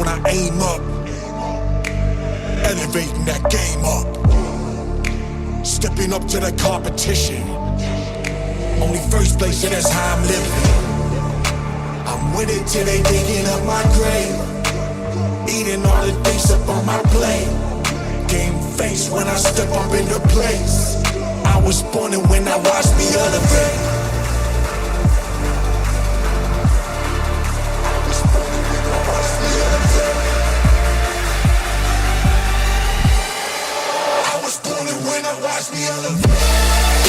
when I aim up, elevating that game up, stepping up to the competition. Only first place, and that's how I'm living. I'm with it till they digging up my grave, eating all the things up on my plate. Game face when I step up in the place. I was born and when I watched me elevate. I was born and when I watched me elevate.